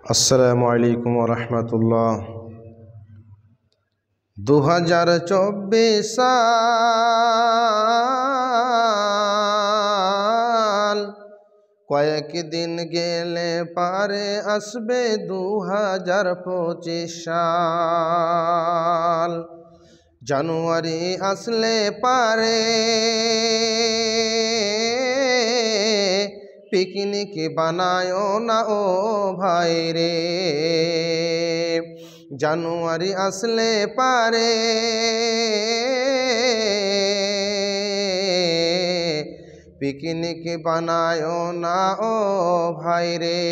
আসসালামু আলাইকুম রহমতুল্লাহ। 2024 সাল কয়েকদিন গেলে পারে আসবে 2025 সাল। জানুয়ারি আসলে পারে পিকনিক বানায় না ও ভাই রে। জানুয়ারি আসলে পারে পিকনিক বানায় না ও ভাই রে।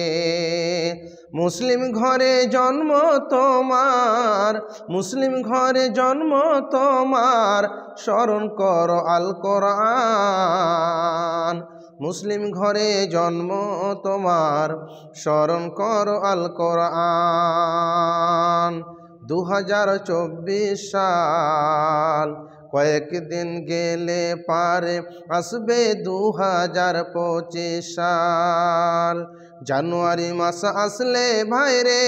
মুসলিম ঘরে জন্ম তোমার, মুসলিম ঘরে জন্ম তোমার, স্মরণ করো আল কোরআন। মুসলিম ঘরে জন্ম তোমার, স্মরণ করো আল কোরআন। 2024 সাল কয়েকদিন গেলে পারে আসবে 2025 সাল। জানুয়ারি মাস আসলে ভাই রে,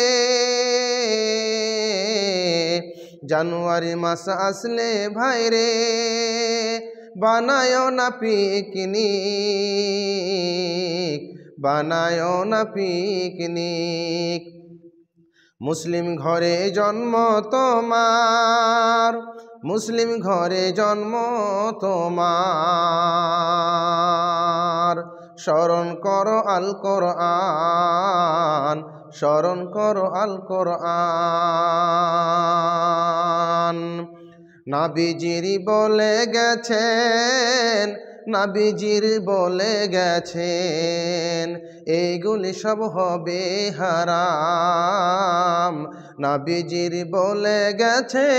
জানুয়ারি মাস আসলে ভাই রে, বানায় না পিকনিক, বানায় না পিকনিক। মুসলিম ঘরে জন্ম তোমার, মুসলিম ঘরে জন্ম তোমার, স্মরণ করো আল কোরআন, স্মরণ করো আল কোরআন। নবীজির বলে গেছেন, নবীজির বলে গেছেন, এইগুলি সব হবে হারাম। নবীজির বলে গেছে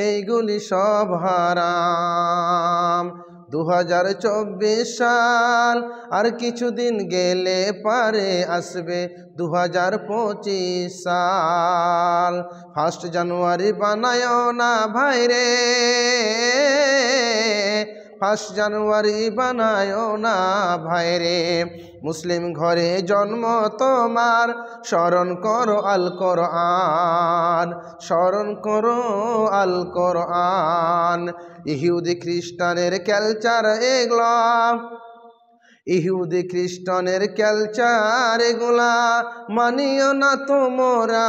এইগুলি সব হারাম। 2024 সাল আর কিছুদিন গেলে পারে আসবে 2025 সাল। 1 জানুয়ারি বানায় না ভাই রে, 1 জানুয়ারি বানায় না ভাই রে। মুসলিম ঘরে জন্ম তোমার, স্মরণ করো আল কোরআন, স্মরণ করো আল কোরআন। ইহুদি খ্রিস্টানের কালচার এগুলা, ইহুদি খ্রিস্টানের কালচার এগুলা মানিও না তোমরা,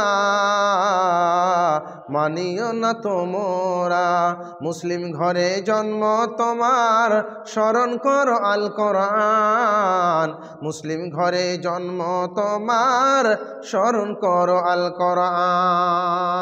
মানিও না তোমরা। মুসলিম ঘরে জন্ম তোমার, স্মরণ করো আল কোরআন। মুসলিম ঘরে জন্ম তোমার, স্মরণ করো আল কোরআন।